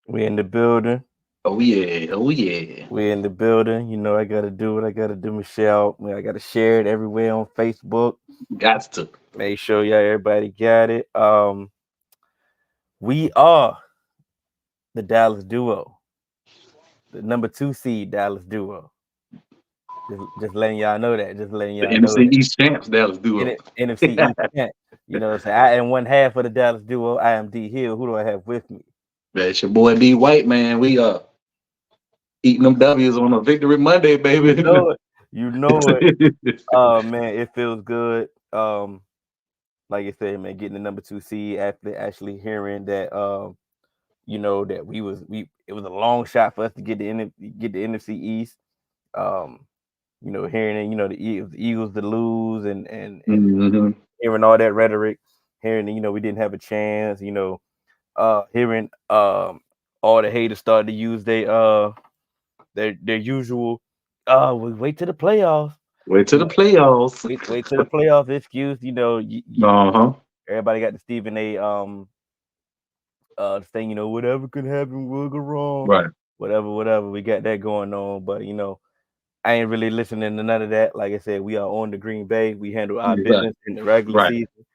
We in the building. Oh yeah, oh yeah. We in the building. You know, I gotta do what I gotta do, Michelle. I gotta share it everywhere on Facebook. Got to. Make sure y'all everybody got it. We are the Dallas duo, the number 2 seed Dallas duo. Just letting y'all know that. Just letting The y'all know NFC that. East champs, Dallas duo. NFC East champ. You know, so I am one half of the Dallas duo. I am D Hill. Who do I have with me? That's your boy D White, man. We eating them W's on a victory Monday, You baby. know it. You know it. Oh man, it feels good. Like I said, man, getting the number 2 seed after actually hearing that that we it was a long shot for us to get the NFC East. Um, hearing it, the Eagles to lose and hmm hearing all that rhetoric, hearing that, we didn't have a chance, hearing all the haters started to use their usual we wait to the playoffs. Wait to You the know, playoffs. wait to the playoffs excuse, Uh-huh. everybody got the Stephen A saying, whatever could happen will go wrong. Right. Whatever. We got that going on. But I ain't really listening to none of that. Like I said, we are on the Green Bay. We handle our Exactly. business in the regular Right. season.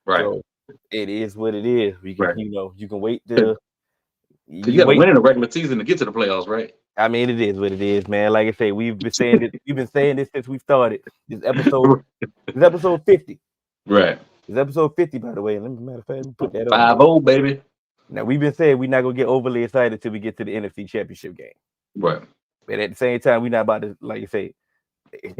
Right. So it is what it is. We can, Right. you can wait Because to you you got to wait. win in the regular season to get to the playoffs, right? I mean, it is what it is, man. Like I say, we've been saying this since we started. This episode, this episode 50. Right. This episode 50, by the way. Matter of fact, let me put that on. 5-0, baby. Now we've been saying we're not gonna get overly excited until we get to the NFC Championship game. Right. But at the same time, we're not about to, like you say,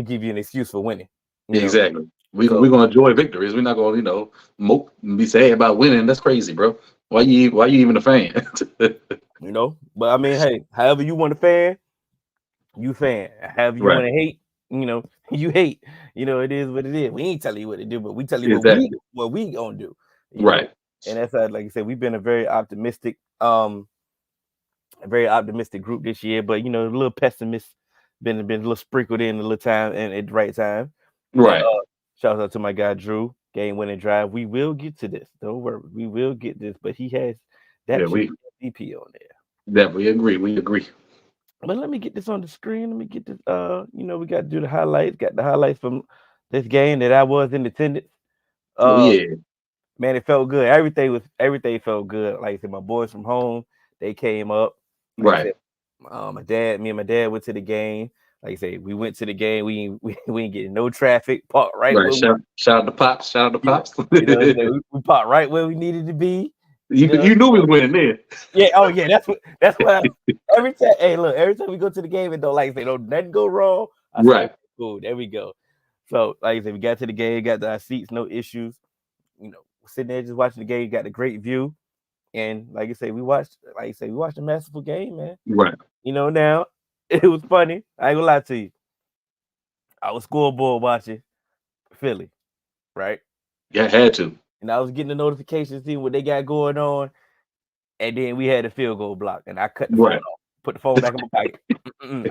give you an excuse for winning. You know. Exactly. We're So gonna enjoy victories. We're not gonna, mope and be sad about winning. That's crazy, bro. Why you even a fan? but I mean, hey, however you want to fan, you fan. However you Right. want to hate, you hate. It is what it is. We ain't telling you what to do, but we tell you Exactly. what we gonna do. You know, Right. and that's how, like I said, we've been a very optimistic group this year, but a little pessimist been a little sprinkled in a little time and at the right time. And Right. shout out to my guy Drew, game winning drive. We will get to this. Don't worry, we will get this. But he has Yeah, that should we be MVP on there. definitely agree. We agree. But let me get this on the screen. Let me get this. We got to do the highlights. Got the highlights from this game that I was in attendance. Oh Uh, yeah. man, it felt good. Everything felt good. Like I said, my boys from home, they came up. Like I Right. said, me and my dad went to the game. Like I said, we went to the game. We ain't getting no traffic. Parked right Right. where we, Shout out to Pops. Shout out to yeah, Pops. what I'm saying? We parked right where we needed to be. You know what You I'm knew we saying? was winning there. Yeah. Oh yeah. That's what. Every time. Hey, look. Every time we go to the game and don't like I say don't nothing go wrong. I say Right. okay, cool. There we go. So like I said, we got to the game, got our seats, no issues. Sitting there just watching the game, got a great view. And like I say, we watched a masterful game, man. Right. Now it was funny. I ain't gonna lie to you. I was scoreboard watching Philly, right? Yeah, had to. And I was getting the notifications, seeing what they got going on. And then we had a field goal block, and I cut the phone Right. off, put the phone back in my pocket.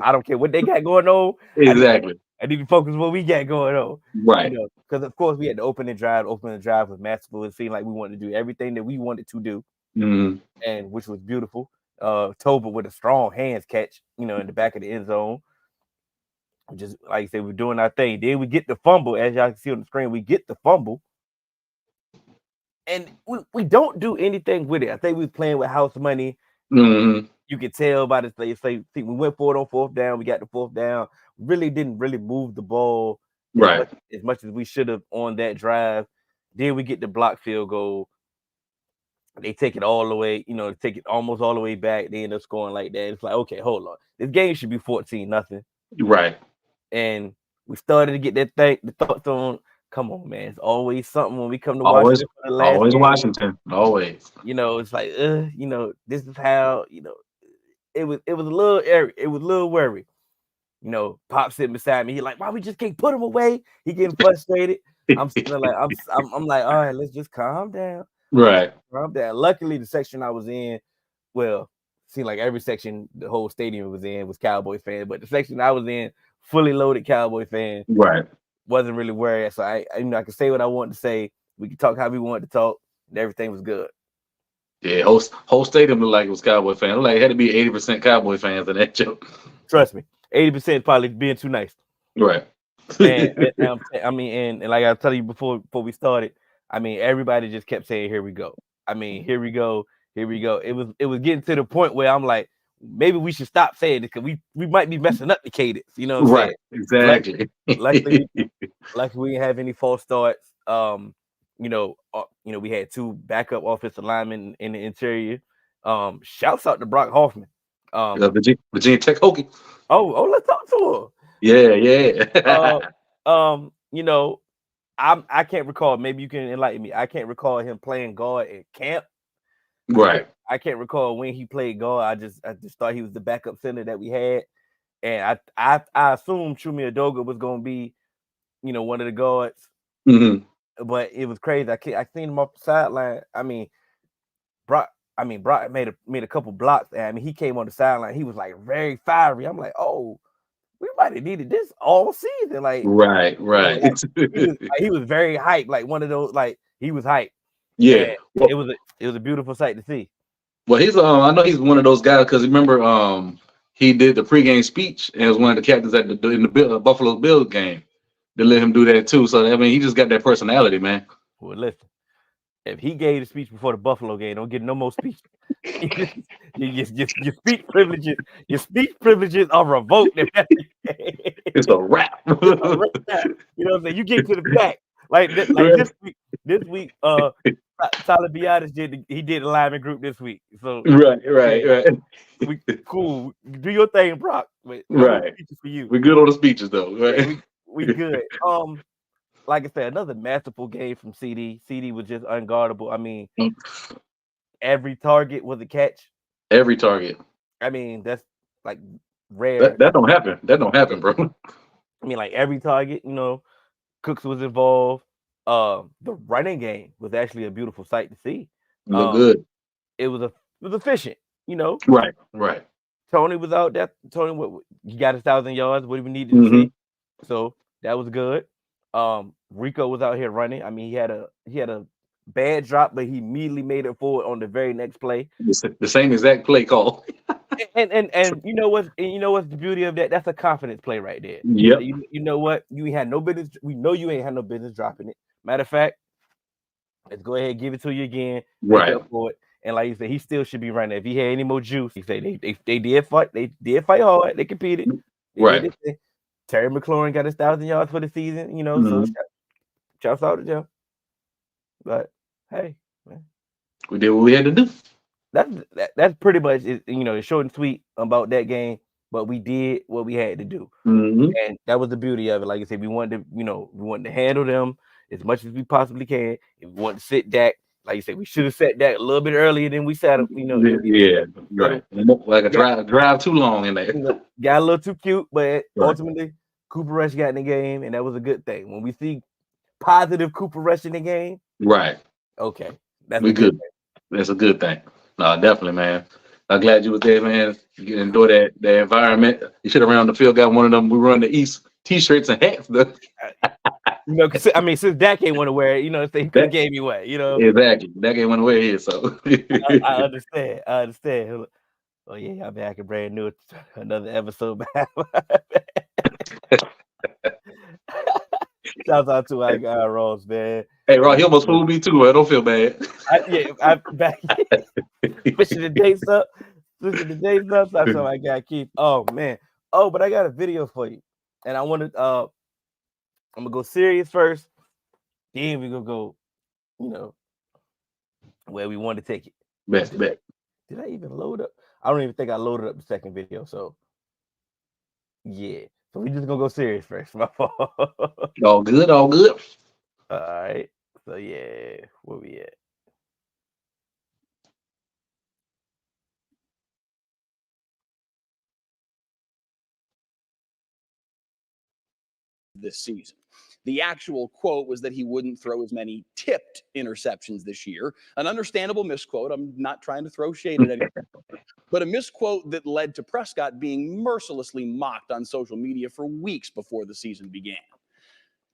I don't care what they got going on. I need, Exactly. I need to focus on what we got going on. Right. Because of course we had to open the drive. Open the drive was masterful. It seemed like we wanted to do everything that we wanted to do, hmm and which was beautiful. Toba with a strong hands catch, in the back of the end zone. Just like I said, we're doing our thing. Then we get the fumble, as y'all can see on the screen. We get the fumble, and we don't do anything with it. I think we playing with house money. hmm You can tell by the see, we went for it on fourth down. We got the fourth down. Really didn't really move the ball as Right. much as we should have on that drive. Then we get the block field goal. They take it all the way, take it almost all the way back. They end up scoring like that. It's like, okay, hold on. This game should be 14-0. Right. And we started to get the thoughts on, come on, man. It's always something when we come to Always, Washington for the last always game. Washington. Always. It's like, this is how, it was a little airy. It was a little worry. Pop sitting beside me. He like, why we just can't put him away? He getting frustrated. I'm sitting there like, I'm like, all right, let's just calm down. Right. Calm down. Luckily, the section I was in, well, seemed like every section the whole stadium was in was Cowboys fans, but the section I was in, fully loaded Cowboy fans, Right. wasn't really worried. So I could say what I wanted to say. We could talk how we wanted to talk, and everything was good. Yeah, whole stadium looked like it was Cowboy fans. Like it had to be 80% Cowboy fans in that joke. Trust me, 80% probably being too nice. Right. I mean, and like I tell you before we started, I mean, everybody just kept saying, "Here we go." I mean, here we go, here we go. It was getting to the point where I'm like, maybe we should stop saying it because we might be messing up the cadence. You know what I'm saying? Right. Exactly. Luckily, we didn't have any false starts. We had 2 backup offensive linemen in the interior. Shouts out to Brock Hoffman. Virginia Tech Hokie. Let's talk to Yeah, him. yeah. I can't recall. Maybe you can enlighten me. I can't recall him playing guard at camp. Right. I can't recall when he played guard. I just thought he was the backup center that we had, and I assumed Chumi Adoga was going to be, one of the guards. Mm-hmm. But it was crazy. I seen him off the sideline. I mean, Brock made a couple blocks. And I mean, he came on the sideline. He was like very fiery. I'm like, oh, we might have needed this all season. Like, right. He was very hyped. Like one of those. Like he was hyped. Yeah. Well, it was a beautiful sight to see. Well, he's I know he's one of those guys because remember he did the pregame speech and was one of the captains in the Buffalo Bills game. They let him do that too. So I mean, he just got that personality, man. Well, listen, if he gave the speech before the Buffalo game, don't get no more speech. your speech privileges are revoked. It's a wrap. You know what I'm saying? You get to the back. Like this week, Tyler Biadasz did the lineman group this week. So right. We cool. Do your thing, Brock. But right. For you. We're good on the speeches though, right? Yeah, we good. Like I said, another masterful game from CD. CD was just unguardable. I mean, every target was a catch. Every target. I mean, that's like rare. That don't happen. That don't happen, bro. I mean, like every target, Cooks was involved. The running game was actually a beautiful sight to see. Look good. It was efficient, Right. Tony was out there. Tony, he got 1,000 yards. What do we need to see? So that was good. Rico was out here running. I mean, he had a bad drop, but he immediately made it forward on the very next play. The same exact play call. and you know what's the beauty of that? That's a confidence play right there. Yep. You know what? You ain't had no business. We know you ain't had no business dropping it. Matter of fact, let's go ahead and give it to you again. Right. For it. And like you said, he still should be running. If he had any more juice, he said they did fight. They did fight hard. They competed. Right. Terry McLaurin got 1,000 yards for the season. So shouts out to them. But hey, man, we did what we had to do. That's pretty much it. It's short and sweet about that game. But we did what we had to do, and that was the beauty of it. Like I said, we wanted to handle them as much as we possibly can. If we want to sit Dak, like you said, we should have set Dak a little bit earlier than we sat him. Yeah, right. Like a drive too long in there. Got a little too cute, but ultimately Cooper Rush got in the game, and that was a good thing. When we see positive Cooper Rush in the game, right? Okay, that's good. That's a good thing. No, definitely, man. I'm glad you was there, man. You can enjoy that environment. You should have ran on the field, got one of them. We run the East T-shirts and hats. Cause I mean, since Dak ain't want to wear it, he could have gave me away. Exactly. Dak ain't want to wear it, so I understand. Oh yeah, I'm back and brand new. Another episode back. Shouts out to our guy Ross, man. Hey, Ross, he almost fooled me too, man. Don't feel bad. I'm back. Pushing the dates up. That's how I got Keith. Oh man. Oh, but I got a video for you, and I wanted. I'm gonna go serious first. Then we gonna go. Where we want to take it. Bet. Did I even load up? I don't even think I loaded up the second video. So yeah. So we just gonna go serious first. My fault. All good. All right. So yeah, where we at? This season. The actual quote was that he wouldn't throw as many tipped interceptions this year. An understandable misquote. I'm not trying to throw shade at anyone, but a misquote that led to Prescott being mercilessly mocked on social media for weeks before the season began.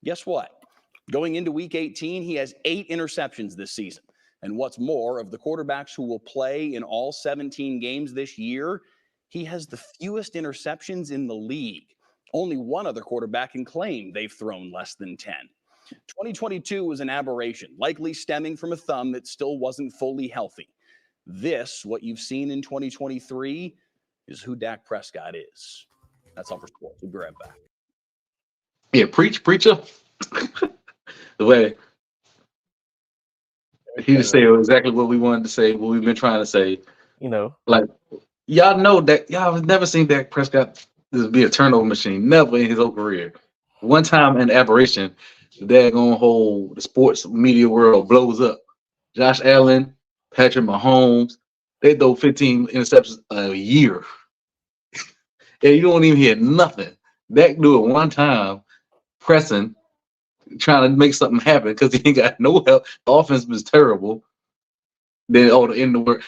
Guess what? Going into week 18, he has 8 interceptions this season. And what's more, of the quarterbacks who will play in all 17 games this year, he has the fewest interceptions in the league. Only one other quarterback can claim they've thrown less than 10. 2022 was an aberration, likely stemming from a thumb that still wasn't fully healthy. This, what you've seen in 2023, is who Dak Prescott is. That's all for sports. We'll be right back. Yeah, preacher. The way he just said exactly what we wanted to say, what we've been trying to say. You know, like y'all know that y'all have never seen Dak Prescott be a turnover machine. Never in his whole career. One time an aberration, the daggone whole the sports media world blows up. Josh Allen, Patrick Mahomes, they throw 15 interceptions a year. And you don't even hear nothing. Dak do it one time, pressing, trying to make something happen because he ain't got no help. The offense was terrible. Then the end of the word,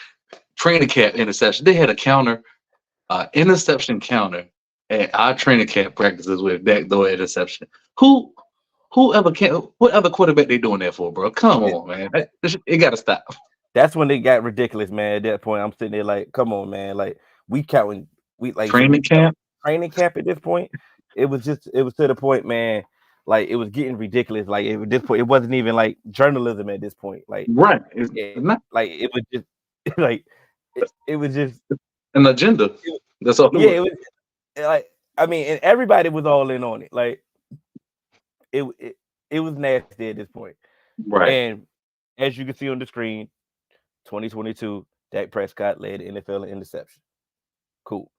training camp interception. They had a counter, interception counter at our training camp practices with Dak throw an interception. What other quarterback they doing that for, bro? Come on, man. It got to stop. That's when they got ridiculous, man. At that point, I'm sitting there like, come on, man. Like we counting, training camp at this point. It was to the point, man. Like it was getting ridiculous. Like at this point, it wasn't even like journalism at this point. Like right, it was just like it was just an agenda. That's all. Yeah, it was like I mean, and everybody was all in on it. Like it was nasty at this point. Right. And as you can see on the screen, 2022, Dak Prescott led the NFL in interception. Cool.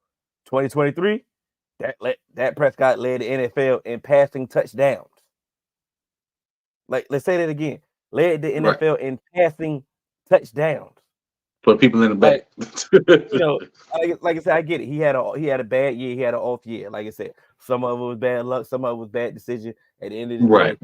2023, Dak Prescott led the NFL in passing touchdowns. Like, let's say that again. Led the NFL in passing touchdowns. Put people in the back. You know, like I said, I get it. He had a bad year. He had an off year. Like I said, some of it was bad luck. Some of it was bad decision. At the end of the day, it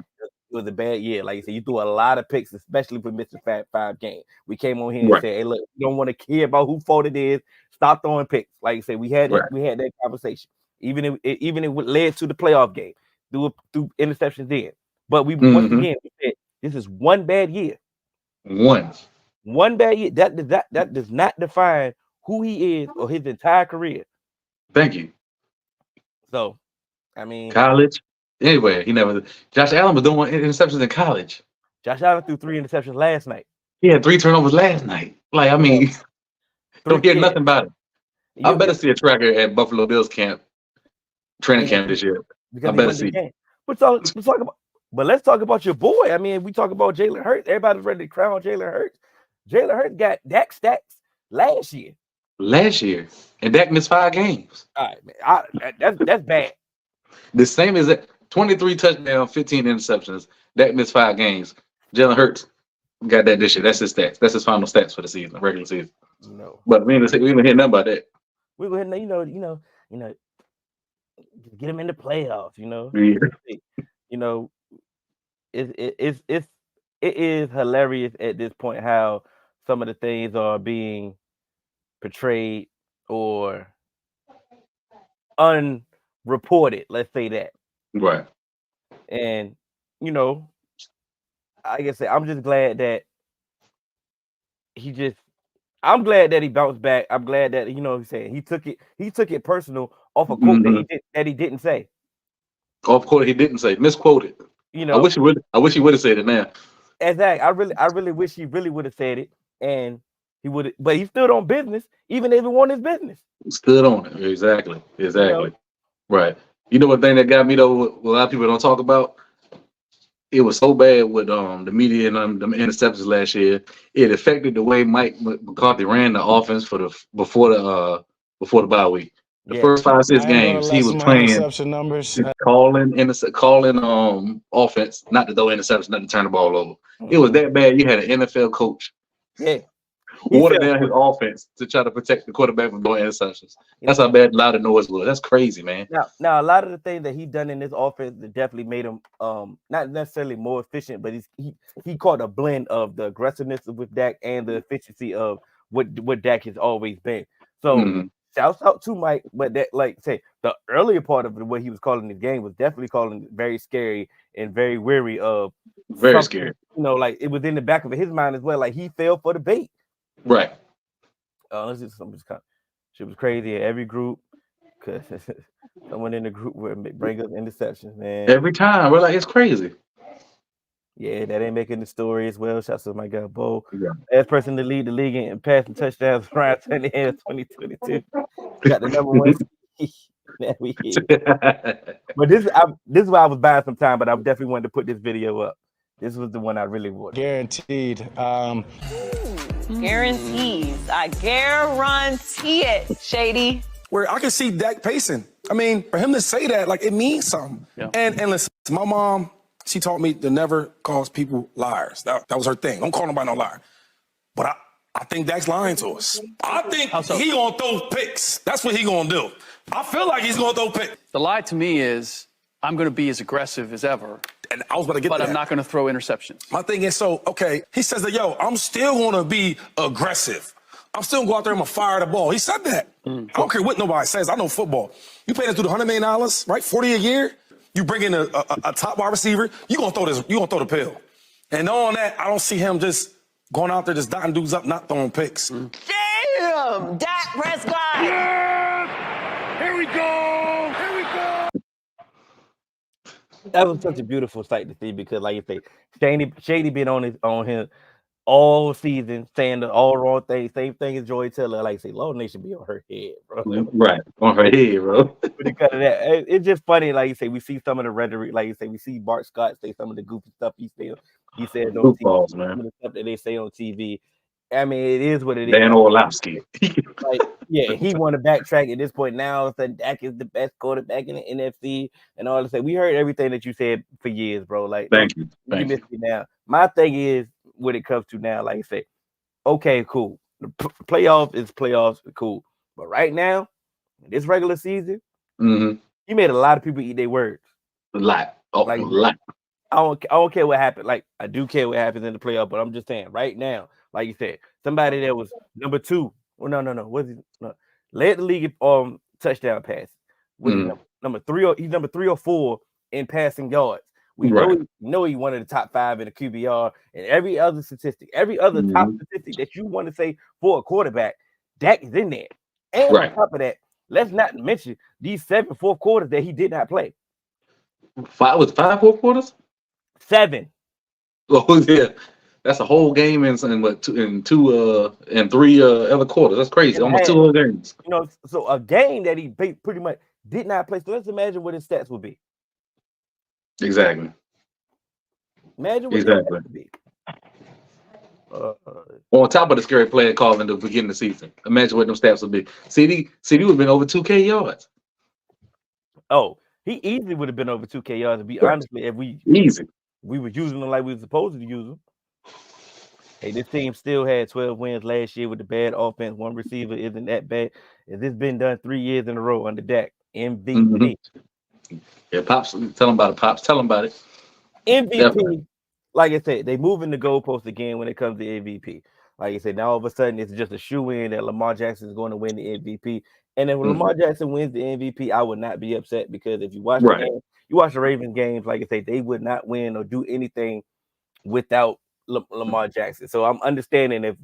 was a bad year. Like I said, you threw a lot of picks, especially for missing 5 games. We came on here and said, "Hey, look, you don't want to care about who fault it is. Stop throwing picks." Like I said, we had that conversation. Even if it led to the playoff game through interceptions then. But once again we said this is one bad year. One bad year. That does not define who he is or his entire career. Thank you. So, I mean, college. Anyway, he never. Josh Allen was doing interceptions in college. Josh Allen threw 3 interceptions last night. He had 3 turnovers last night. Like, I mean, don't hear nothing about it. I better see a tracker at Buffalo Bills training camp this year. I better see. Let's talk about your boy. I mean, we talk about Jalen Hurts. Everybody's ready to crown Jalen Hurts. Jalen Hurts got Dak stats last year. And Dak missed 5 games. All right, man. That's bad. The same as that 23 touchdowns, 15 interceptions. Dak missed 5 games. Jalen Hurts got that this year. That's his stats. That's his final stats for the season, regular season. No. But we didn't hear nothing about that. We go ahead and get him in the playoffs, Yeah. It is hilarious at this point how some of the things are being portrayed or unreported, let's say that. Right. And like I said, I'm just glad that I'm glad that he bounced back. I'm glad that he's saying he took it personal off a quote that he didn't say. Off quote he didn't say, misquoted. I wish he would have said it now. Exactly. I really wish he really would have said it, and he would, but he stood on business, even if it wasn't his business. Stood on it. Exactly. Right. You know what thing that got me though? What a lot of people don't talk about. It was so bad with the media and the interceptions last year. It affected the way Mike McCarthy ran the offense before the bye week. The first 5-6 games he was playing interception numbers, calling offense, not to throw interceptions, not to turn the ball over. It was that bad. You had an NFL coach. Yeah. Watered down his offense to try to protect the quarterback from throwing interceptions. That's how bad loud the noise was. That's crazy, man. Now a lot of the things that he done in this offense that definitely made him not necessarily more efficient, but he caught a blend of the aggressiveness with Dak and the efficiency of what Dak has always been. So shouts out to Mike, but that the earlier part of the way he was calling the game was definitely calling it very scary and very weary of very scary. Like it was in the back of his mind as well. Like he fell for the bait. Right. She was crazy in every group because someone in the group would bring up interceptions, man. Every time we're like, it's crazy. Yeah, that ain't making the story as well. Shouts to my guy Bo. Yeah. Last person to lead the league in passing touchdowns around 2022. Got the number one. That we hit. But this is why I was buying some time, but I definitely wanted to put this video up. This was the one I really wanted. Guaranteed. Guarantees. I guarantee it, Shady. Where I can see Dak pacing. I mean, for him to say that, like, it means something. Yeah. And listen, my mom, she taught me to never call people liars. That was her thing. Don't call nobody no liar. But I think Dak's lying to us. I think he gonna throw picks. That's what he gonna do. I feel like he's gonna throw picks. The lie to me is I'm gonna be as aggressive as ever. And I was gonna get but that. I'm not gonna throw interceptions. My thing is, he says that, I'm still gonna be aggressive. I'm still gonna go out there and I'm gonna fire the ball. He said that. I don't care what nobody says. I know football. You pay this dude $100 million, right? 40 a year. You bring in a top wide receiver. You gonna throw the pill. And on that, I don't see him just going out there just dotting dudes up, not throwing picks. Damn, Dak Prescott. Yeah! Here we go. That was such a beautiful sight to see because, like you say, Shady been on him all season, saying the all wrong things. Same thing as Joy Taylor. Like I say, Lord Nation be on her head, bro. Right, on her head, bro. Because of that, it's just funny. Like you say, we see some of the rhetoric. Like you say, we see Bart Scott say some of the goofy stuff he says on TV. Man. Some of the stuff that they say on TV. I mean, it is what it is. Dan Orlovsky. He want to backtrack at this point now. Said Dak is the best quarterback in the NFC and all that. We heard everything that you said for years, bro. Like, thank you. You missed me now. My thing is what it comes to now. Like I say, okay, cool. The playoff is playoffs, cool. But right now, this regular season, you made a lot of people eat their words. A lot. A lot. I don't care what happened. Like, I do care what happens in the playoff, but I'm just saying right now, like you said, somebody that was number 2. Well, no. What's he? No, led the league touchdown pass. Number 3 he's number 3 or 4 in passing yards. We know he one of the top 5 in the QBR and every other statistic, every other top statistic that you want to say for a quarterback, Dak is in there. And on top of that, let's not mention these 7 fourth quarters that he did not play. 5 fourth quarters? 7. Oh yeah. That's a whole game in 2 and 3 other quarters. That's crazy. Almost 2 other games. So a game that he pretty much did not play. So let's imagine what his stats would be. Exactly. Imagine what his stats would be. On top of the scary play call in the beginning of the season. Imagine what them stats would be. CD would have been over 2K yards. Oh, he easily would have been over 2K yards, to be honestly, if we were using them like we were supposed to use them. Hey, this team still had 12 wins last year with the bad offense. One receiver isn't that bad. Has this been done 3 years in a row under Dak? MVP. Yeah, Pops, tell him about it. Pops, tell him about it. MVP. Definitely. Like I said, they moving the goalpost again when it comes to MVP. Like I said, now all of a sudden it's just a shoe-in that Lamar Jackson is going to win the MVP. And if Lamar Jackson wins the MVP, I would not be upset because if you watch the game, you watch the Ravens games, like I say, they would not win or do anything without Lamar Jackson. So I'm understanding if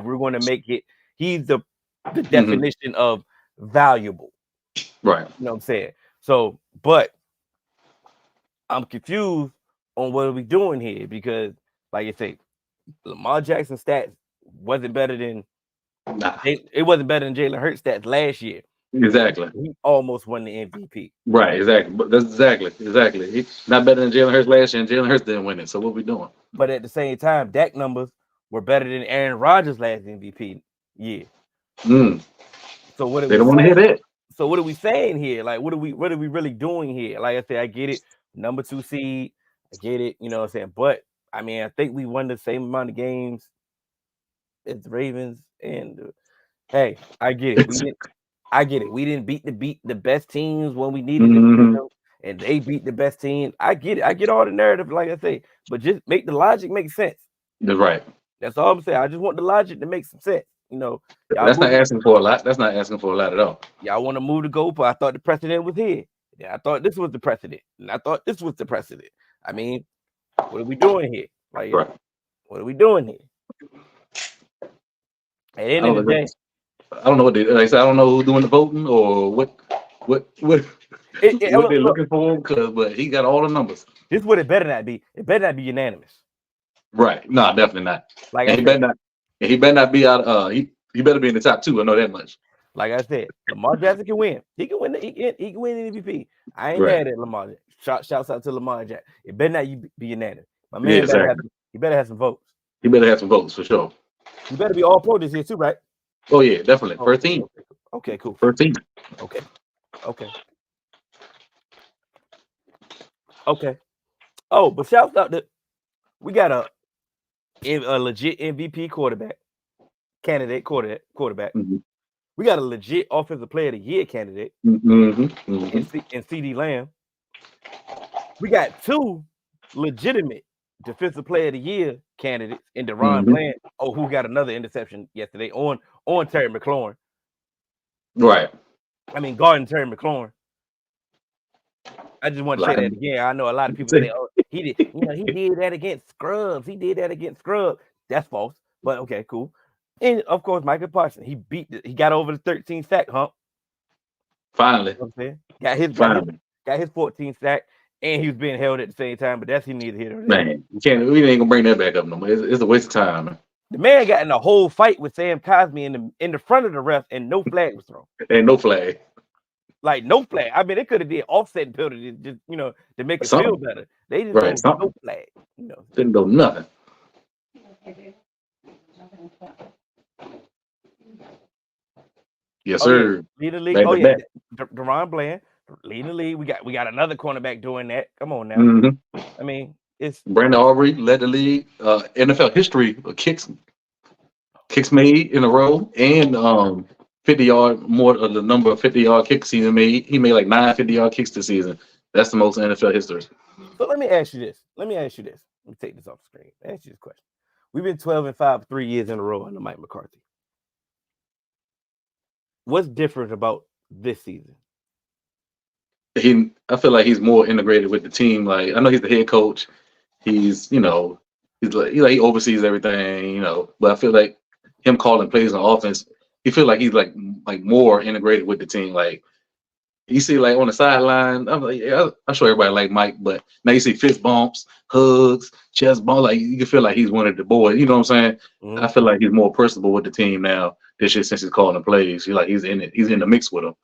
we're going to make it, he's the definition of valuable. Right. You know what I'm saying? So, but I'm confused on what are we doing here because, like I say, Lamar Jackson stats wasn't better than it wasn't better than Jalen Hurts stats last year. Exactly. He almost won the MVP. Right, exactly. But that's exactly. He's not better than Jalen Hurts last year, and Jalen Hurts didn't win it. So what we doing? But at the same time, Dak numbers were better than Aaron Rodgers' last MVP year. So what they don't want to hear that. So what are we saying here? Like, what are we really doing here? Like I said, I get it. Number 2 seed, I get it. You know what I'm saying? But I mean, I think we won the same amount of games as the Ravens. And hey, I get it. I get it. We didn't beat the best teams when we needed to beat them, and they beat the best team. I get it. I get all the narrative, like I say, but just make the logic make sense. That's right. That's all I'm saying. I just want the logic to make some sense. you know, That's not asking for a lot. That's not asking for a lot at all. y'all want to move the goalpost. I thought the precedent was here. Yeah, I thought this was the precedent, and I thought this was the precedent. I mean, what are we doing here? Like, Right. what are we doing here? At the end of the day, I don't know what they like. I said, I don't know who's doing the voting or what what they're looking for. But he got all the numbers. This is what it better not be. It better not be unanimous. Right? No, definitely not. Like and he better not. And he better not be out. He better be in the top 2. I know that much. Like I said, Lamar Jackson can win. He can win. He can win the MVP. I ain't mad at Lamar. Shouts out to Lamar Jackson. It better not be unanimous. My man he better have some votes. He better have some votes for sure. He better be all pro this year too, right? Oh yeah, definitely. First team. Okay, cool. First team. Okay. Oh, but shouts out that we got a legit MVP quarterback. Mm-hmm. We got a legit offensive player of the year candidate in CD Lamb. We got 2 legitimate defensive player of the year candidates in Deron Bland. Oh, who got another interception yesterday on Terry McLaurin. Right. I mean, guarding Terry McLaurin. I just want to say that again. I know a lot of people say, "Oh, he did that against scrubs. He did that against scrubs." That's false. But okay, cool. And of course, Michael Parsons. He got over the 13 sack hump. Finally. You know what I'm saying? Got his 14 sack, and he was being held at the same time. But that's he neither here nor there. Man, we ain't gonna bring that back up no more. It's a waste of time, man. The man got in a whole fight with Sam Cosmi in the front of the ref, and no flag was thrown. And no flag. Like no flag. I mean, they could have did offset penalty just to make it feel better. They just don't no flag. Didn't do nothing. Yes, sir. Lead the league. Oh yeah, Deron Bland leading the league. We got another cornerback doing that. Come on now. I mean, it's Brandon Aubrey led the league. NFL history of kicks made in a row, and 50-yard more of the number of 50-yard kicks he made. He made like 9 50-yard kicks this season. That's the most in NFL history. So let me ask you this. Let me take this off the screen. Ask you this question. We've been 12-5 3 years in a row under Mike McCarthy. What's different about this season? I feel like he's more integrated with the team. Like I know he's the head coach. He's he oversees everything. But I feel like him calling plays on offense. He feel like he's like more integrated with the team. Like you see, like on the sideline, I'm like, yeah, I'm sure everybody like Mike, but now you see fist bumps, hugs, chest bump. Like you can feel like he's one of the boys. You know what I'm saying? I feel like he's more personable with the team now this year since he's calling the plays. He's in it. He's in the mix with them.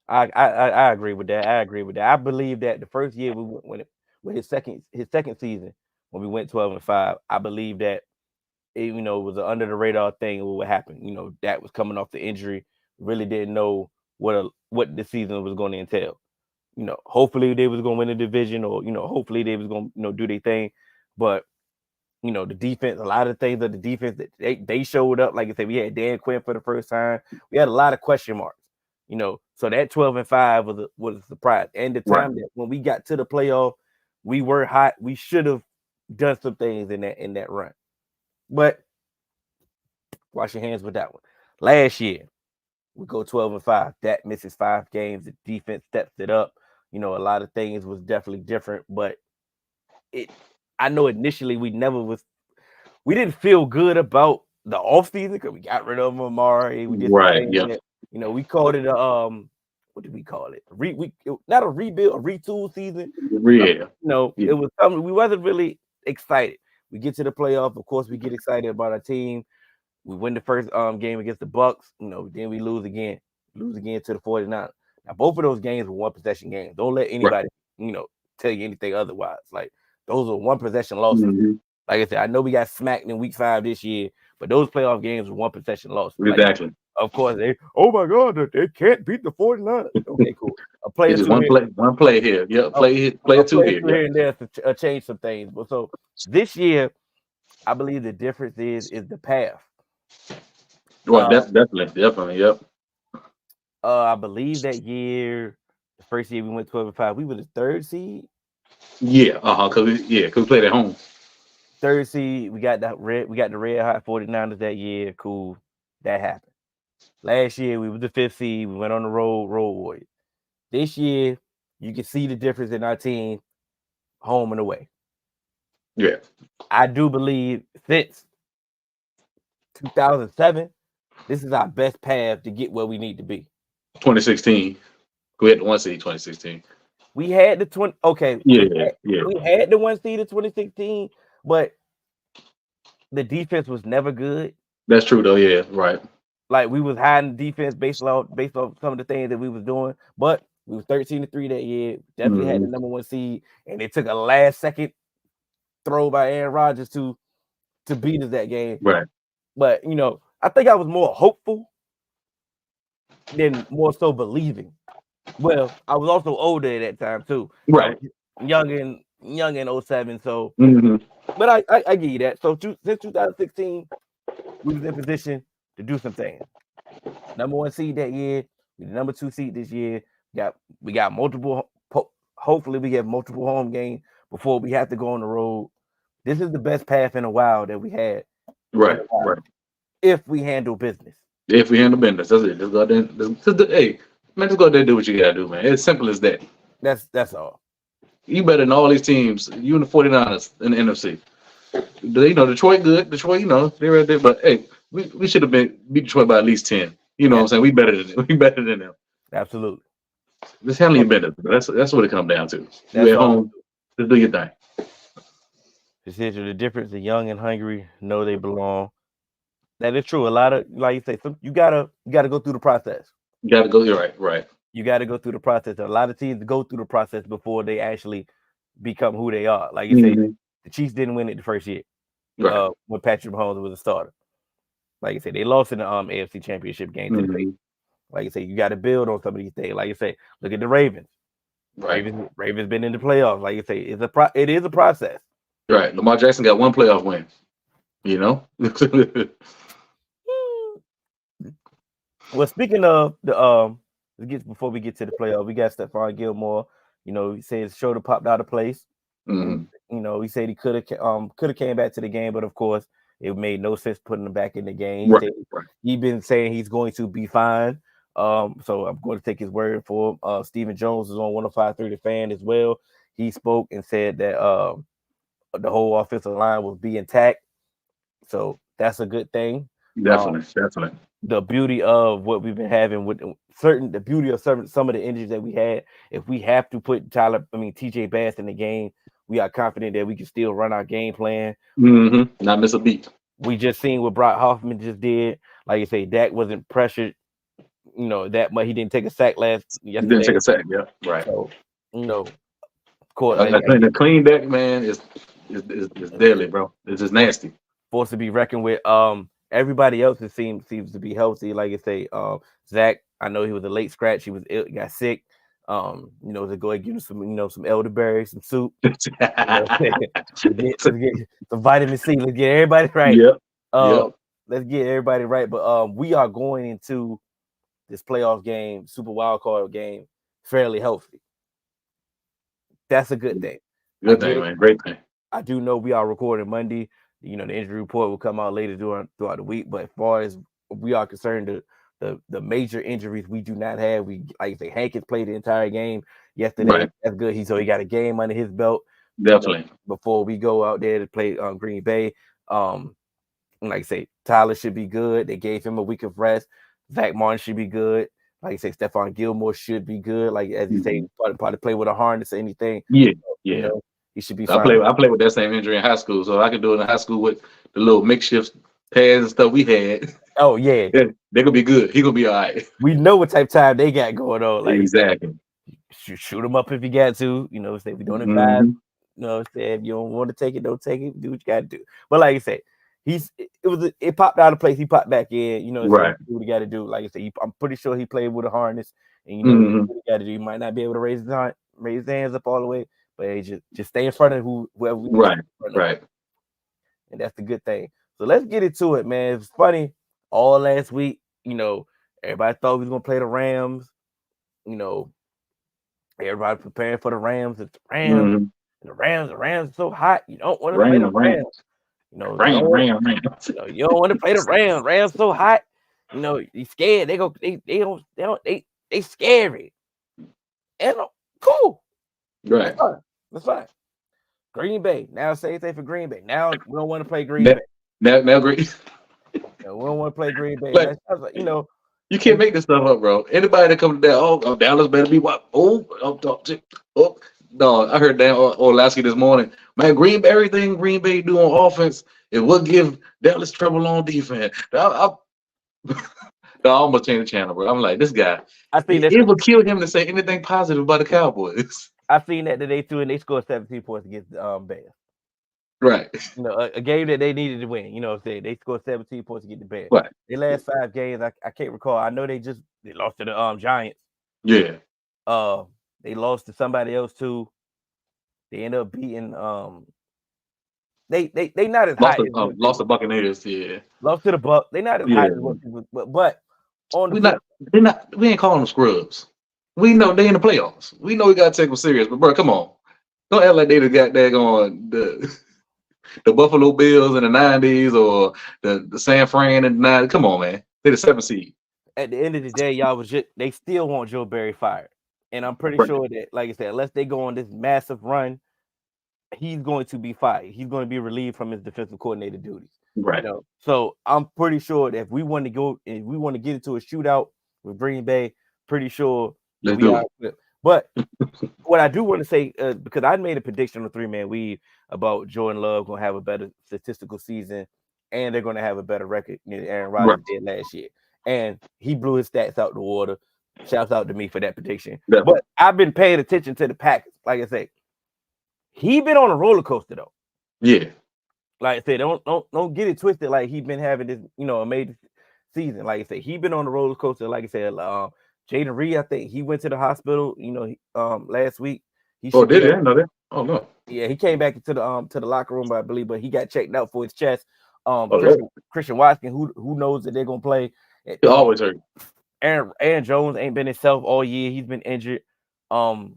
I agree with that. I believe that the first year when his second season when we went 12-5, I believe that it was an under the radar thing. What happened? That was coming off the injury. Really didn't know what the season was going to entail. Hopefully they was going to win the division, or hopefully they was going to do their thing. But the defense, a lot of things of the defense that they showed up. Like I said, we had Dan Quinn for the first time. We had a lot of question marks. So that 12-5 was a surprise. And the time that when we got to the playoff, we were hot. We should have done some things in that run. But wash your hands with that one. Last year, we go 12-5. Dak misses 5 games. The defense steps it up. A lot of things was definitely different. But I know initially we didn't feel good about the offseason because we got rid of Amari. We did we called it what did we call it? Not a rebuild, a retool season. Yeah. It was something we wasn't really excited. We get to the playoff, of course, we get excited about our team. We win the first game against the Bucks, then we lose again to the 49ers. Now, both of those games were one possession games. Don't let anybody, tell you anything otherwise. Like those were one possession losses. Like I said, I know we got smacked in week 5 this year, but those playoff games were one possession losses. Exactly. Like, of course, oh my God, they can't beat the 49ers. Okay, cool. A player just one play here. Yeah, play 2 here. And there to change some things. But so this year, I believe the difference is the path. Well, definitely, yep. I believe that year, the first year we went 12-5, we were the 3rd seed. Yeah, because we played at home. Third seed, we got the red hot 49ers that year. Cool. That happened. Last year, we were the 5th seed. We went on the road Warriors. This year, you can see the difference in our team, home and away. Yeah. I do believe since 2007, this is our best path to get where we need to be. 2016. We had the 1 seed 2016. We had the 20. Okay. Yeah. We had the 1 seed in 2016, but the defense was never good. That's true though. Yeah. Right. Like we was hiding defense based off some of the things that we was doing, but we was 13-3 that year. Definitely had the number 1 seed, and it took a last second throw by Aaron Rodgers to beat us that game. Right. But I think I was more hopeful than more so believing. Well, I was also older at that time too. Right. Young in 07. So, but I give you that. So since 2016, we was in position to do some things. Number 1 seed that year, we the number 2 seed this year. We got multiple. Hopefully, we get multiple home games before we have to go on the road. This is the best path in a while that we had. Right. If we handle business. If we handle business, that's it. Just go out there. Hey, man, just go out there and do what you gotta do, man. It's simple as that. That's all. You better than all these teams. You and the 49ers in the NFC. Detroit good. Detroit, they're right there. But hey, we should have beat Detroit by at least 10. You know what I'm saying? We better than them. Absolutely. Just handle your business. That's what it comes down to. You at home, just do your thing. The difference, the young and hungry know they belong. That is true. A lot of, like you say, you gotta go through the process. You gotta go. You're right. You gotta go through the process. A lot of teams go through the process before they actually become who they are. Like you say, the Chiefs didn't win it the first year. Right. When Patrick Mahomes was a starter. Like you say, they lost in the AFC Championship game to the Patriots. Like you say, you got to build on some of these things. Like you say, look at the Ravens. Right. Ravens been in the playoffs. Like you say, it is a process. Right. Lamar Jackson got 1 playoff win. Well, speaking of the before we get to the playoff, we got Stephon Gilmore. He said his shoulder popped out of place. He said he could have came back to the game, but of course, it made no sense putting him back in the game. He's been saying he's going to be fine. So I'm going to take his word for him. Stephen Jones is on 105.3 The Fan as well. He spoke and said that the whole offensive line will be intact. So that's a good thing. Definitely. The beauty of what we've been having with the beauty of some of the injuries that we had. If we have to put TJ Bass in the game, we are confident that we can still run our game plan. Not miss a beat. We just seen what Brock Hoffman just did. Like you say, Dak wasn't pressured, that much. He didn't take a sack yesterday. He didn't take a sack, yeah. Right. So, of course. The clean Dak, man, is deadly, bro. It's just nasty. Forced to be reckoned with. Everybody else seems to be healthy. Like I say, Zach, I know he was a late scratch. He was ill, got sick. To go and give him some elderberry, some soup, get some vitamin C. Let's get everybody right. Let's get everybody right. But we are going into this playoff game, Super Wildcard game, fairly healthy. That's a good thing. Good thing, man. Great thing. I do know we are recording Monday. The injury report will come out later throughout the week. But as far as we are concerned, the major injuries we do not have. We, like I say, Hankins played the entire game yesterday. Right. That's good. He got a game under his belt. Definitely. Before we go out there to play Green Bay. Like I say, Tyler should be good. They gave him a week of rest. Zach Martin should be good. Like I say, Stephon Gilmore should be good. Like as you say, probably play with a harness or anything. Yeah. He should be fine. I played with that same injury in high school, so I could do it in high school with the little makeshift pads and stuff we had. Oh yeah, they could be good. He gonna be all right. We know what type of time they got going on. Like exactly. Shoot them up if you got to. Say we don't advise. Say if you don't want to take it, don't take it. Do what you got to do. But like I say, it popped out of place. He popped back in. Right. Do what he got to do. Like I say, I'm pretty sure he played with a harness, and what he got to do. He might not be able to raise his hands up all the way, but he just stay in front of whoever we right. Right. And that's the good thing. So let's get into it, man. It's funny. All last week, everybody thought we was gonna play the Rams. Everybody preparing for the Rams. It's the Rams. The Rams are so hot. You don't want to play the Rams. You know, Ram. you don't want to play the Rams. Rams so hot. You know, you scared. They scary. And cool. Right. That's fine. Green Bay. Now same thing for Green Bay. Now we don't want to play Green Bay. Now great. We don't want to play Green Bay. Like, you know, you can't make this stuff up, bro. Anybody that comes down, Dallas better be what? No, I heard Dan Orlowski this morning. Man, everything Green Bay do on offense, it will give Dallas trouble on defense. I almost changed the channel, bro. I'm like, this guy. I think it would kill him to say anything positive about the Cowboys. I seen that today too, and they scored 17 points against Bears. Right. You know, a game that they needed to win. You know what I'm saying? They scored 17 points to get the Bears. Right. Their last 5 games, I can't recall. I know they lost to the Giants. Yeah. They lost to somebody else too. They ended up beating they not as high. Lost the Buccaneers, yeah. Lost to the Bucs. They not as high as what people, but on the we ain't calling them scrubs. We know they in the playoffs. We know we gotta take them serious, but bro, come on. Don't act like they got daggone the Buffalo Bills in the 90s or the San Fran in the 90s. Come on, man. They're the 7th seed. At the end of the day, they still want Joe Barry fired. And I'm pretty sure that, like I said, unless they go on this massive run, he's going to be fired. He's going to be relieved from his defensive coordinator duties. Right. You know? So I'm pretty sure that if we want to go and we want to get into a shootout with Green Bay, pretty sure let's do it. But what I do want to say, because I made a prediction on 3-Man Weave about Jordan Love going to have a better statistical season and they're going to have a better record than Aaron Rodgers did last year. And he blew his stats out the water. Shouts out to me for that prediction. Definitely. But I've been paying attention to the Packers. Like I say, he been on a roller coaster though. Yeah. Like I said, don't get it twisted. Like he's been having this, amazing season. Like I said, he been on a roller coaster. Like I said, Jaden Reed, I think he went to the hospital. Last week. Did he? I didn't know that. Oh no. Yeah, he came back into the locker room, I believe, but he got checked out for his chest. Christian Watkins, who knows that they're gonna play. He always hurt. Aaron Jones ain't been himself all year. He's been injured. Dylan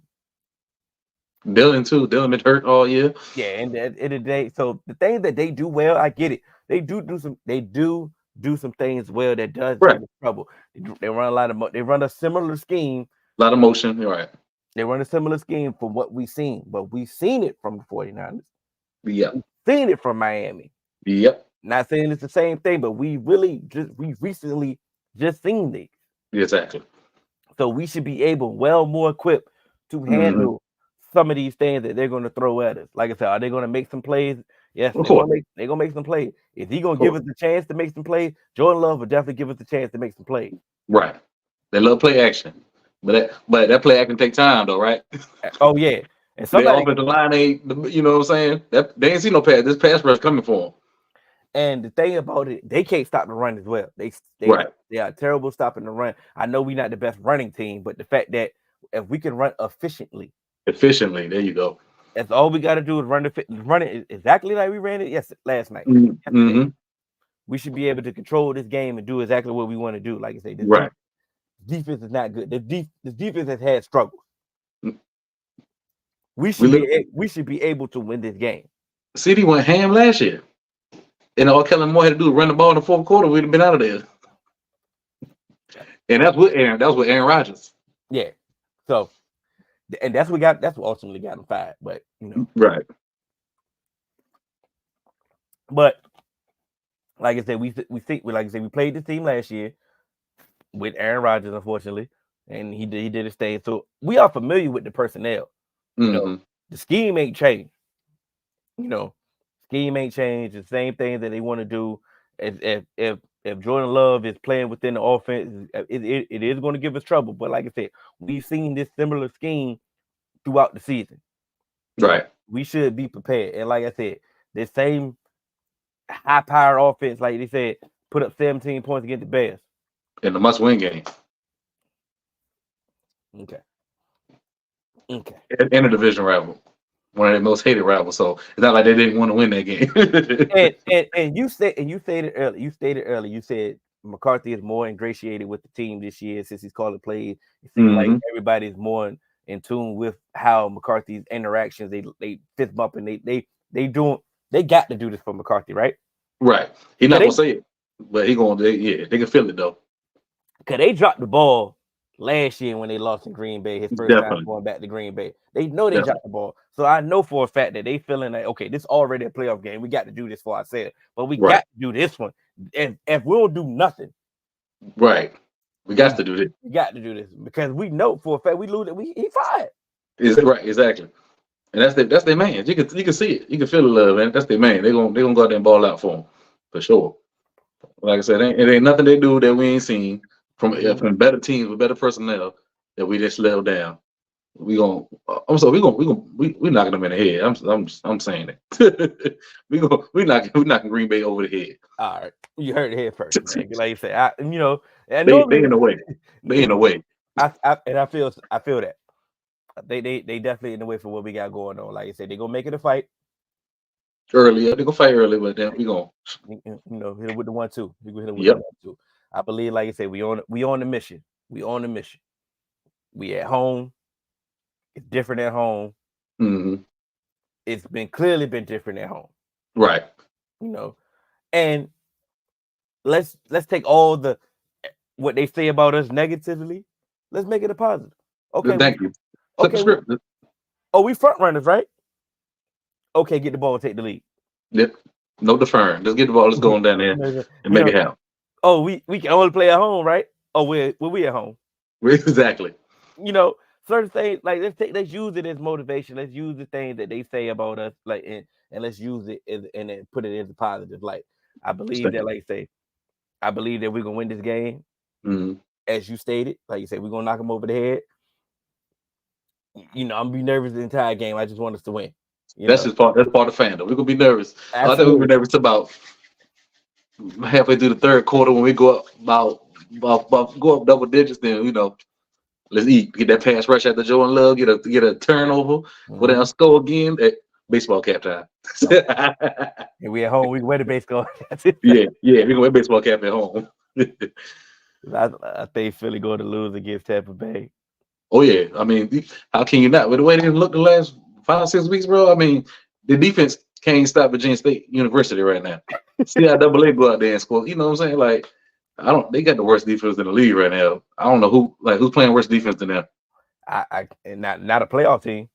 too. Dylan been hurt all year. Yeah, and at the end of the day, so the things that they do well, I get it. They do some things well that does give us trouble. They run a similar scheme. A lot of motion. You're right. They run a similar scheme from what we've seen, but we've seen it from the 49ers. Yeah. We've seen it from Miami. Yep. Not saying it's the same thing, but we recently just seen these. Exactly. So we should be more equipped to handle some of these things that they're going to throw at us. Like I said, are they going to make some plays? Yes, they're going to make some plays. Is he going to give us the chance to make some plays? Jordan Love will definitely give us the chance to make some plays. Right. They love play action. But that play action take time though, right? Oh yeah. And somebody offensive line ain't, you know what I'm saying? They ain't see no pass. This pass rush coming for them. And the thing about it, they can't stop the run as well. They are terrible stopping the run. I know we're not the best running team, but the fact that if we can run efficiently, there you go. That's all we got to do is run it exactly like we ran it last night. Mm-hmm. We should be able to control this game and do exactly what we want to do. Like I say, this defense is not good. The defense has had struggles. We should be able to win this game. CD went ham last year. And all Kellen Moore had to do was run the ball in the fourth quarter. We'd have been out of there. And that's with Aaron Rodgers. Yeah. So, and that's what ultimately got him fired. But right. But like I said, we played the team last year with Aaron Rodgers, unfortunately, and he did his thing. So we are familiar with the personnel. The scheme ain't changed. Scheme ain't changed. The same thing that they want to do. If Jordan Love is playing within the offense, it is going to give us trouble. But like I said, we've seen this similar scheme throughout the season. Right. We should be prepared. And like I said, the same high-powered offense, like they said, put up 17 points against the Bears. In the must-win game. Okay. In a division rival. One of their most hated rivals. So it's not like they didn't want to win that game. and you stated earlier, you said McCarthy is more ingratiated with the team this year since he's called it plays. It seems like everybody's more in tune with how McCarthy's interactions, they fist bump and they doing They got to do this for McCarthy, right? Right. He's not They- gonna say it, but he gonna. They can feel it though. Because they dropped the ball last year when they lost in Green Bay, his first Definitely. time going back to Green Bay. They know they Definitely. dropped the ball. So I know for a fact that they feeling like, okay, this is already a playoff game. We got to do this for ourselves. But we Right. got to do this one. And if we'll do nothing, Right. We got to do this. we got to do this. Because we know for a fact we lose it. He fired. Is it right? Exactly. And that's their man. You can see it. You can feel the love, man. That's their man. They gonna go out there and ball out for him. For sure. Like I said, it ain't nothing they do that we ain't seen from better teams with better personnel that we just let down. We knocking them in the head. I'm saying it. we knocking Green Bay over the head. All right. You heard it here first, man. Like you said, and they in the way. They in the way. I feel that. They definitely in the way for what we got going on. Like I said, they gonna make it a fight. Early, they gonna fight early, but then we gonna hit it with the 1-2. We gonna hit it with Yep. the 1-2. I believe, like I said, we on the mission. We on the mission. We at home. It's different at home. Mhm. It's clearly been different at home. Right. And let's take all the what they say about us negatively. Let's make it a positive. Okay. Thank you. Flip the script. We front runners, right? Okay, get the ball and take the lead. Yep. No deferring. Let's get the ball. Let's go on down there and make it happen. Oh, we can only play at home, right? Oh, we at home. Exactly. Certain things like let's use it as motivation. Let's use the things that they say about us, like and let's use it and then put it as a positive. Like I believe that, like you say, I believe that we're gonna win this game. Mm-hmm. As you stated, like you said, we're gonna knock them over the head. I'm gonna be nervous the entire game. I just want us to win. That's part of fandom. We're gonna be nervous. Absolutely. I think we'll be nervous about halfway through the third quarter when we go up go up double digits. Then let's eat. Get that pass rush at the Jordan Love. Get a turnover. Go down, score again. Baseball cap time. And we at home. We can wear the baseball cap. yeah. We can wear baseball cap at home. I think Philly going to lose against Tampa Bay. Oh yeah. I mean, how can you not? With the way they look the last 5-6 weeks, bro. I mean, the defense can't stop Virginia State University right now. See how AA go out there and score. You know what I'm saying? Like, they got the worst defense in the league right now. I don't know who's playing worse defense than them. Not a playoff team.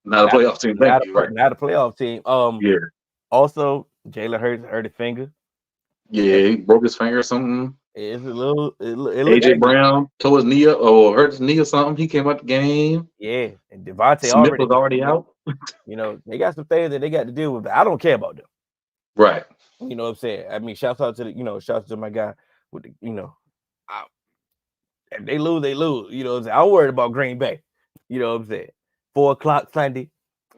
Not a playoff team. Thank you. Right. Not a playoff team. Yeah. Also, Jalen Hurts hurt his finger. Yeah, he broke his finger or something. It's a little. AJ Brown tore his knee up or hurt his knee or something. He came out the game. Yeah, and Devontae Smith was already out. They got some things that they got to deal with. But I don't care about them. Right. You know what I'm saying? I mean, shouts out to shouts to my guy with the, if they lose, they lose. You know what I'm saying? I'm worried about Green Bay. You know what I'm saying? 4 o'clock Sunday.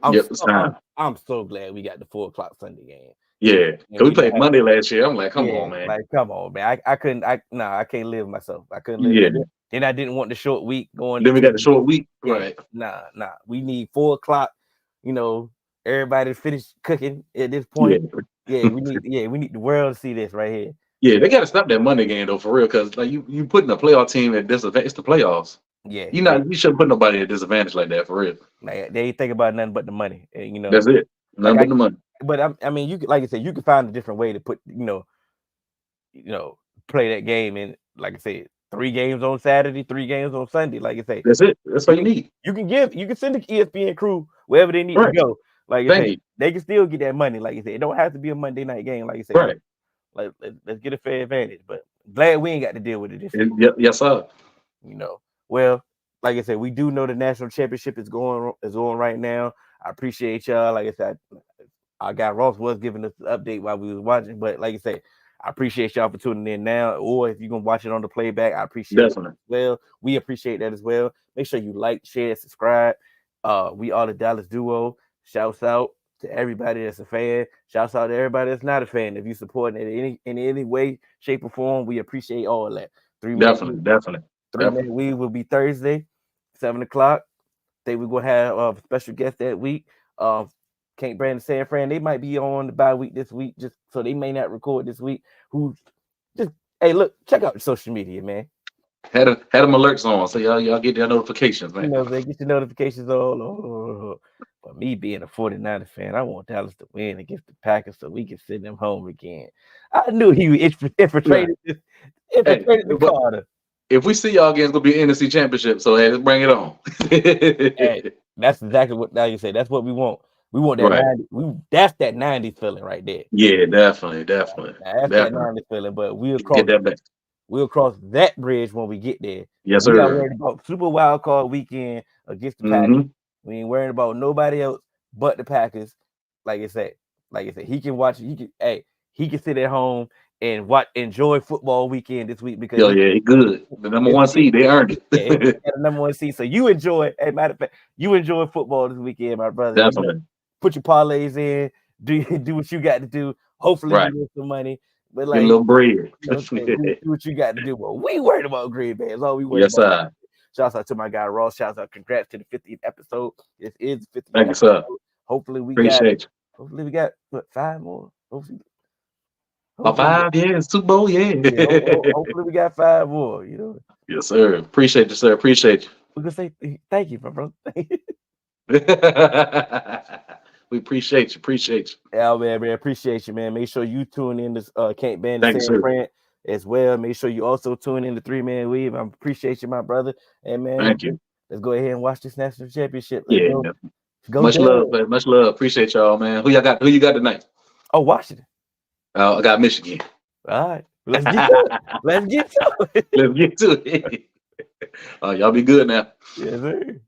I'm so glad we got the 4 o'clock Sunday game. Yeah, because we played Monday last year. I'm like, come on, man. Like, come on, man. I couldn't. I can't live myself. I couldn't live. Yeah. Then I didn't want the short week going. Then we got the short week. Yeah. Right. Nah. We need 4 o'clock. Everybody finish cooking at this point. Yeah. We need the world to see this right here. Yeah, they got to stop that Monday game though, for real. Because like you putting a playoff team at disadvantage. It's the playoffs. Yeah. You shouldn't put nobody at disadvantage like that, for real. Like, they ain't think about nothing but the money. And, that's it. Nothing but the money. But I mean, you could, like I said, you can find a different way to put, play that game. And like I said, 3 games on Saturday, 3 games on Sunday. Like I say, that's it. That's all you need. You can send the ESPN crew wherever they need to go. Like I say, they can still get that money. Like you said, it don't have to be a Monday night game. Like you said, right. Like let's get a fair advantage. But glad we ain't got to deal with it. Yes, sir. Well, like I said, we do know the national championship is going right now. I appreciate y'all. Like I said, our guy Ross was giving us the update while we was watching, but like I said, I appreciate y'all for tuning in now. Or if you're gonna watch it on the playback, I appreciate it as well. We appreciate that as well. Make sure you like, share, subscribe. We are the Dallas Duo. Shouts out to everybody that's a fan. Shouts out to everybody that's not a fan. If you support it in any way, shape, or form, we appreciate all that. Definitely. 3-minute week will be Thursday, 7 o'clock. Think we're gonna have a special guest that week. Kent Brandon San Fran, they might be on the bye week this week, just so they may not record this week. Hey, look, check out the social media, man. Had them alerts on, so y'all get their notifications, man. You know, man, get your notifications on. But me being a 49er fan, I want Dallas to win against the Packers so we can send them home again. I knew he infiltrated the Carter. If we see y'all again, it's gonna be an NFC Championship. So hey, let's bring it on. Hey, that's exactly what now you say. That's what we want. We want that Right. 90. That's that 90s feeling right there. Yeah, definitely. That's that 90s feeling. But we'll Get that back. cross that bridge when we get there. Yes, We sir. got worried about Super Wildcard weekend against the Packers. We ain't worrying about nobody else but the Packers. Like I said, he can watch. He can sit at home and enjoy football weekend this week because he good. The number one seed, they earned it. He got the number one seed. So you enjoy. Hey, matter of fact, you enjoy football this weekend, my brother. Definitely. Put your parlays in. Do what you got to do. Hopefully Right. you get some money. But Get a little bread. you know what I'm saying? do what you got to do. But we worried about Green Bay. That's all we worried Yes, about. sir. Shouts out to my guy Ross. Shouts out. Congrats to the 50th episode. This is the 50th Thank you, episode. sir. Hopefully we Appreciate got what 5 more. Hopefully. you. 5, yeah, Super Bowl, yeah. Hopefully we got 5 more. You know. Yes, sir. Appreciate you, sir. Appreciate you. We're gonna say thank you, my brother. We appreciate you. Appreciate you. Yeah, man, appreciate you, man. Make sure you tune in to Can't Ban the Thank you, Same sir. Brand as well. Make sure you also tune in to 3-Man Weave. I appreciate you, my brother. And man, Thank you. let's go ahead and watch this national championship. Yeah. Go Much Dubs. love, man. Much love. Appreciate y'all, man. Who you got tonight? Oh, Washington. I got Michigan. All right. Let's get to it. Let's get to it. Let's get to it. Y'all be good now. Yes, sir.